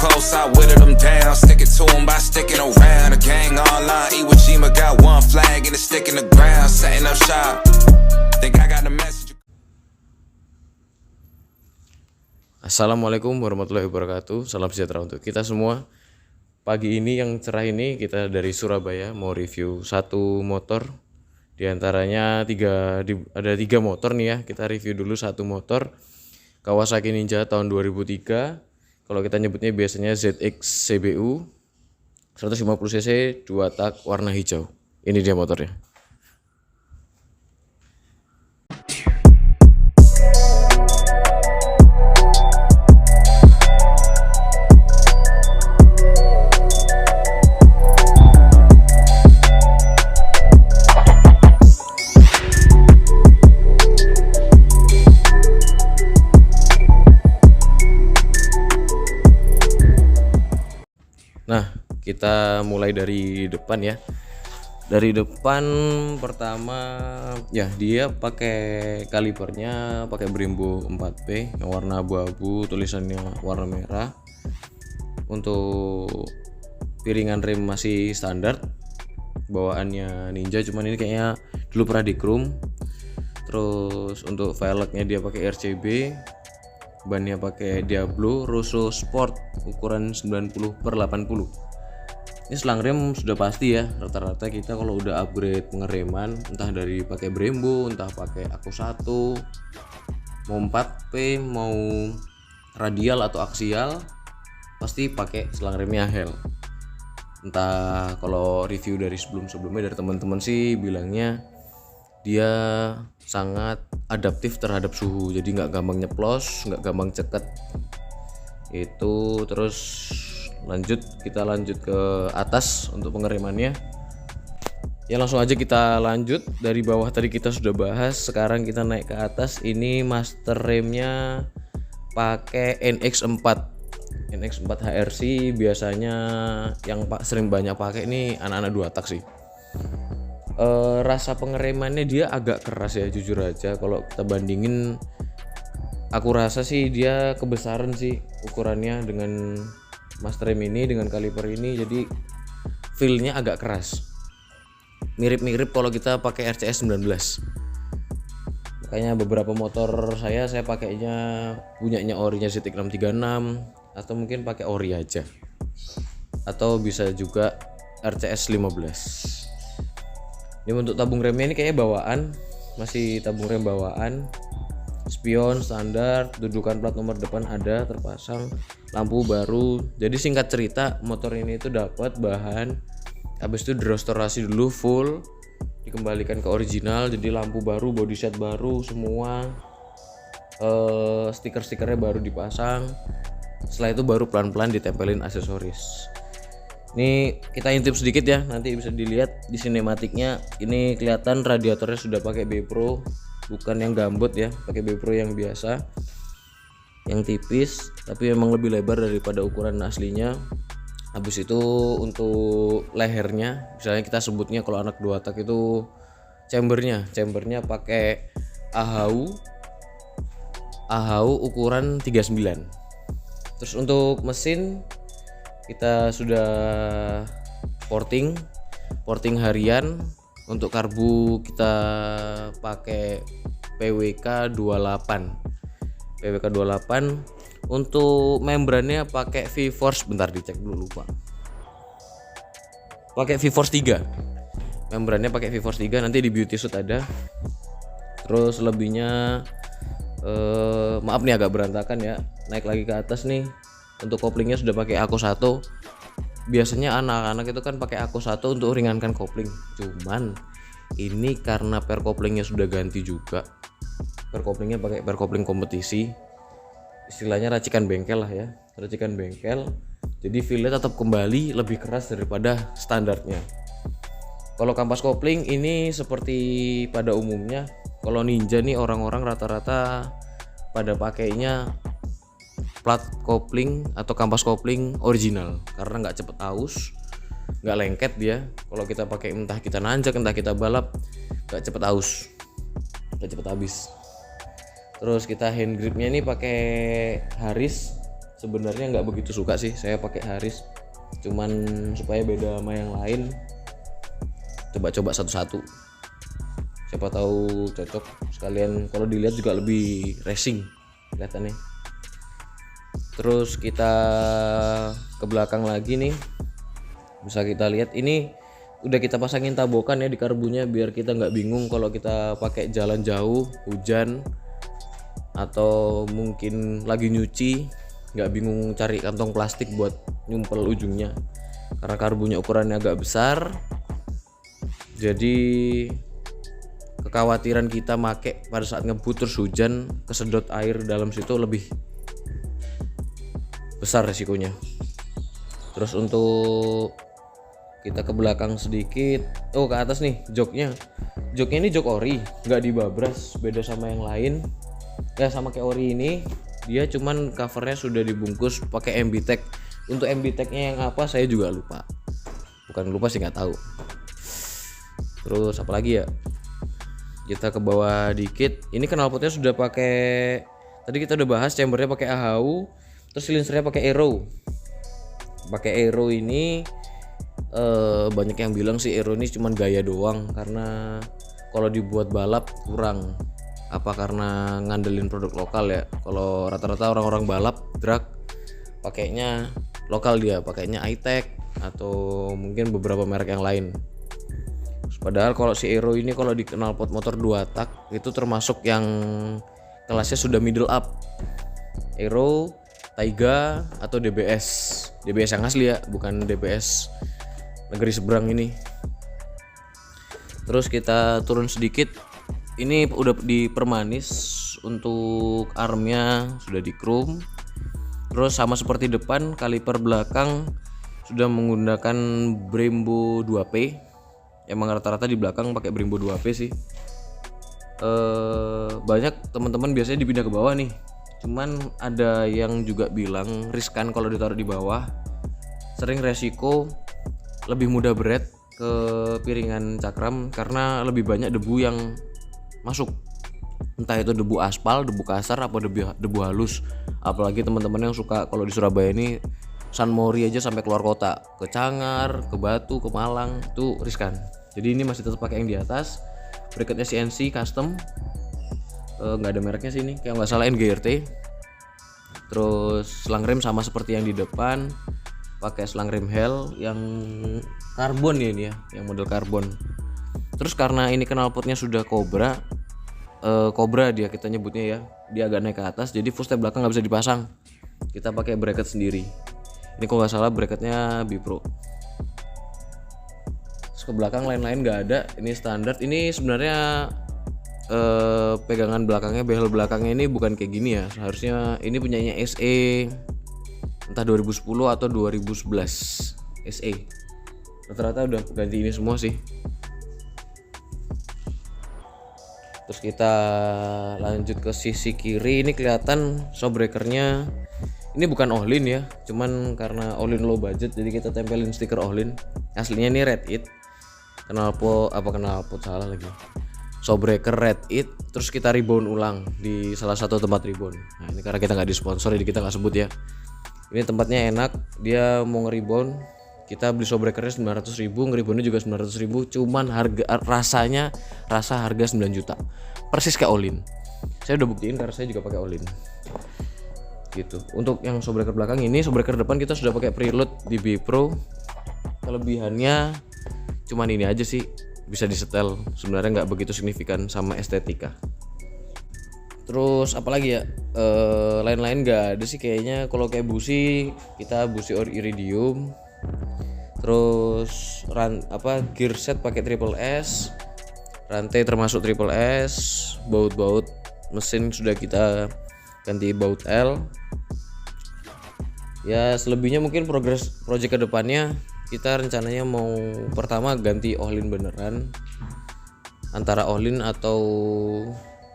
close, I whittled them down. Sticking to them by sticking around. The gang online, Iwo Jima got one flag and it's sticking the ground. Setting up shop. Think I got the message. Assalamualaikum warahmatullahi wabarakatuh. Salam sejahtera untuk kita semua. Pagi ini yang cerah ini kita dari Surabaya mau review satu motor. Di antaranya ada tiga motor nih ya. Kita review dulu satu motor Kawasaki Ninja tahun 2003. Kalau kita nyebutnya biasanya ZX CBU 150cc 2 tak warna hijau. Ini dia motornya. Nah, kita mulai dari depan ya. Dari depan pertama ya dia pakai kalipernya pakai Brembo 4P yang warna abu-abu, tulisannya warna merah. Untuk piringan rem masih standar. Bawaannya Ninja, cuman ini kayaknya dulu pernah di chrome. Terus untuk velgnya dia pakai RCB. Bannya pakai Diablo Rosso Sport ukuran 90/80. Ini selang rem sudah pasti ya, rata-rata kita kalau udah upgrade pengereman entah dari pakai Brembo, entah pakai Aku 1, mau 4P, mau radial atau aksial, pasti pakai selang remnya Hel. Entah kalau review dari sebelumnya dari teman-teman sih bilangnya dia sangat adaptif terhadap suhu, jadi nggak gampang nyeplos, nggak gampang ceket itu. Terus kita lanjut ke atas untuk pengeremannya ya. Langsung aja kita lanjut dari bawah, tadi kita sudah bahas, sekarang kita naik ke atas. Ini master remnya pakai NX4 HRC. Biasanya yang sering banyak pakai ini anak-anak 2 tak sih. Rasa pengeremannya dia agak keras ya, jujur aja. Kalau kita bandingin, aku rasa sih dia kebesaran sih ukurannya dengan master rem ini, dengan kaliper ini, jadi feelnya agak keras. Mirip-mirip kalau kita pakai RCS 19. Makanya beberapa motor saya pakainya punyanya orinya ZX636 atau mungkin pakai ori aja, atau bisa juga RCS 15. Ini untuk tabung remnya ini kayaknya bawaan, masih tabung rem bawaan. Spion standar, dudukan plat nomor depan ada terpasang, lampu baru. Jadi singkat cerita, motor ini itu dapat bahan, habis itu direstorasi dulu full, dikembalikan ke original. Jadi lampu baru, body set baru semua, stiker-stikernya baru dipasang. Setelah itu baru pelan-pelan ditempelin aksesoris. Ini kita intip sedikit ya, nanti bisa dilihat di sinematiknya. Ini kelihatan radiatornya sudah pakai B-Pro, bukan yang gambut ya, pakai B-Pro yang biasa, yang tipis tapi memang lebih lebar daripada ukuran aslinya. Habis itu untuk lehernya, misalnya kita sebutnya kalau anak 2 tak itu chambernya pakai Ahau ukuran 39. Terus untuk mesin kita sudah porting harian. Untuk karbu kita pakai PWK 28. Untuk membrannya pakai V-Force, bentar dicek dulu, lupa. Pakai V-Force 3. Membrannya pakai V-Force 3, nanti di beauty suit ada. Terus lebihnya maaf nih agak berantakan ya. Naik lagi ke atas nih. Untuk koplingnya sudah pakai Aku 1. Biasanya anak-anak itu kan pakai Aku 1 untuk ringankan kopling. Cuman ini karena per koplingnya sudah ganti juga. Per koplingnya pakai per kopling kompetisi. Istilahnya racikan bengkel lah ya. Racikan bengkel. Jadi feelnya tetap kembali lebih keras daripada standarnya. Kalau kampas kopling ini seperti pada umumnya. Kalau Ninja nih orang-orang rata-rata pada pakainya plat kopling atau kampas kopling original karena nggak cepet aus, nggak lengket dia. Kalau kita pakai entah kita nanjak entah kita balap nggak cepet aus, nggak cepet habis. Terus kita hand gripnya ini pakai Harris sebenarnya nggak begitu suka sih saya pakai Haris, cuman supaya beda sama yang lain coba-coba satu-satu, siapa tahu cocok sekalian. Kalau dilihat juga lebih racing kelihatannya. Terus kita ke belakang lagi nih, bisa kita lihat ini udah kita pasangin tabokan ya di karbunya biar kita nggak bingung kalau kita pakai jalan jauh, hujan atau mungkin lagi nyuci, nggak bingung cari kantong plastik buat nyumpel ujungnya. Karena karbunya ukurannya agak besar, jadi kekhawatiran kita make pada saat ngebut terus hujan kesedot air dalam situ lebih besar resikonya. Terus untuk kita ke belakang sedikit, ke atas nih joknya ini jok ori, nggak dibabras, beda sama yang lain ya. Sama kayak ori ini, dia cuman covernya sudah dibungkus pakai MB Tech. Untuk MB Tech-nya yang apa saya juga lupa, bukan lupa sih, nggak tahu. Terus apalagi ya, kita ke bawah dikit, ini knalpotnya sudah pakai, tadi kita udah bahas chambernya pakai AHU, terus silinsernya pakai Aero. Pakai Aero ini banyak yang bilang sih Aero ini cuman gaya doang, karena kalau dibuat balap kurang. Apa karena ngandelin produk lokal ya? Kalau rata-rata orang-orang balap drag pakainya lokal, dia pakainya iTech atau mungkin beberapa merek yang lain. Padahal kalau si Aero ini kalau di knalpot motor 2 tak itu termasuk yang kelasnya sudah middle up. Aero, Taiga atau DBS yang asli ya, bukan DBS negeri seberang ini. Terus kita turun sedikit, ini udah dipermanis, untuk armnya sudah di chrome. Terus sama seperti depan, kaliper belakang sudah menggunakan Brembo 2P. Emang rata-rata di belakang pakai Brembo 2P sih. Banyak teman-teman biasanya dipindah ke bawah nih, cuman ada yang juga bilang riskan kalau ditaruh di bawah, sering resiko lebih mudah berat ke piringan cakram karena lebih banyak debu yang masuk, entah itu debu aspal, debu kasar, apa debu halus. Apalagi teman-teman yang suka kalau di Surabaya ini San Mori aja sampai keluar kota, ke Cangar, ke Batu, ke Malang, itu riskan. Jadi ini masih tetap pakai yang di atas. Bracketnya CNC custom, nggak ada mereknya sih ini, kayak nggak salah NGRT. Terus selang rem sama seperti yang di depan, pakai selang rem Hell yang karbon ya ini ya, yang model karbon. Terus karena ini knalpotnya sudah Cobra dia kita nyebutnya ya, dia agak naik ke atas, jadi footstep belakang nggak bisa dipasang, kita pakai bracket sendiri. Ini kalau nggak salah bracketnya Bipro. Terus ke belakang lain-lain nggak ada, ini standar. Ini sebenarnya pegangan belakangnya, behel belakangnya ini bukan kayak gini ya, seharusnya ini punyanya SE entah 2010 atau 2011 SE. Rata-rata udah ganti ini semua sih. Terus kita lanjut ke sisi kiri, ini kelihatan shockbreakernya ini bukan Ohlin ya, cuman karena Ohlin low budget jadi kita tempelin stiker Ohlin. Aslinya ini Red It, knalpot salah lagi, shockbreaker Red It. Terus kita rebound ulang di salah satu tempat rebound. Nah ini karena kita nggak disponsori, kita nggak sebut ya. Ini tempatnya enak, dia mau nge-rebound, kita beli shockbreakernya 900.000, nge-reboundnya juga 900.000, cuman rasa harga 9 juta, persis kayak Ohlin. Saya udah buktiin karena saya juga pakai Ohlin gitu. Untuk yang shockbreaker belakang ini, shockbreaker depan kita sudah pakai preload di Bipro. Kelebihannya cuman ini aja sih, bisa disetel, sebenarnya nggak begitu signifikan sama estetika. Terus apalagi ya, lain-lain nggak ada sih kayaknya. Kalau kayak busi, kita busi iridium. Terus gear set pakai triple S, rantai termasuk triple S, baut mesin sudah kita ganti baut L. Ya selebihnya mungkin project kedepannya kita rencananya mau pertama ganti Ohlin beneran, antara Ohlin atau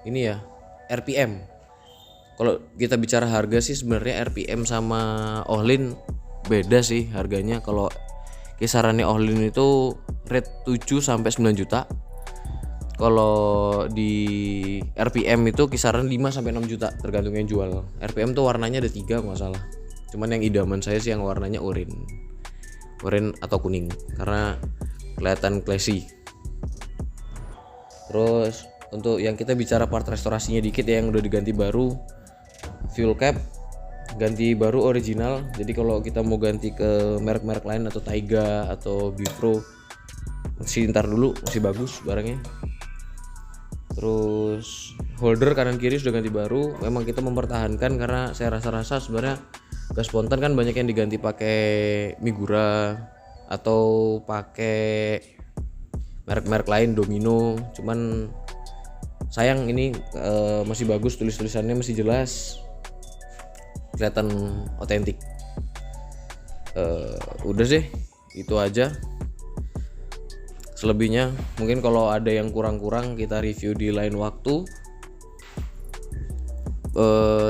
ini ya RPM. Kalau kita bicara harga sih sebenarnya RPM sama Ohlin beda sih harganya. Kalau kisarannya Ohlin itu rate 7 sampai 9 juta. Kalau di RPM itu kisaran 5 sampai 6 juta tergantung yang jual. RPM tuh warnanya ada 3 nggak salah. Cuman yang idaman saya sih yang warnanya oranye atau kuning karena kelihatan classy. Terus untuk yang kita bicara part restorasinya dikit ya, yang udah diganti baru, fuel cap ganti baru original. Jadi kalau kita mau ganti ke merek-merek lain atau Taiga atau Bipro masih ntar dulu, masih bagus barangnya. Terus holder kanan kiri sudah ganti baru. Memang kita mempertahankan karena saya rasa sebenarnya gas spontan kan banyak yang diganti pakai Migura atau pakai merek-merek lain, Domino. Cuman sayang ini masih bagus, tulisannya masih jelas, kelihatan otentik. Udah sih itu aja. Selebihnya mungkin kalau ada yang kurang-kurang kita review di lain waktu.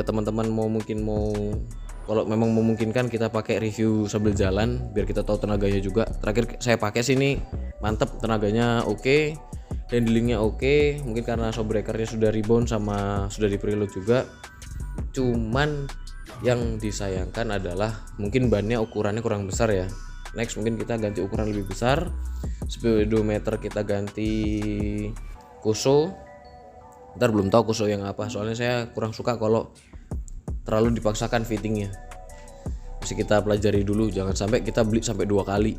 Teman-teman mau kalau memang memungkinkan kita pakai review sambil jalan biar kita tahu tenaganya juga. Terakhir saya pakai sini mantep, tenaganya oke, handlingnya oke. Mungkin karena shock breakernya sudah rebound sama sudah di preload juga. Cuman yang disayangkan adalah mungkin bannya ukurannya kurang besar ya. Next mungkin kita ganti ukuran lebih besar. Speedometer kita ganti Kuso. Ntar belum tahu Kuso yang apa, soalnya saya kurang suka kalau terlalu dipaksakan fittingnya. Mesti kita pelajari dulu, jangan sampai kita beli sampai 2 kali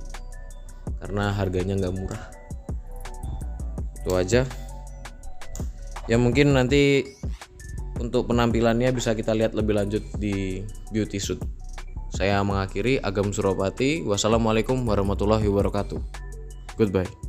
karena harganya nggak murah. Itu aja ya, mungkin nanti untuk penampilannya bisa kita lihat lebih lanjut di beauty shoot. Saya mengakhiri, Agam Suropati. Wassalamualaikum warahmatullahi wabarakatuh. Goodbye.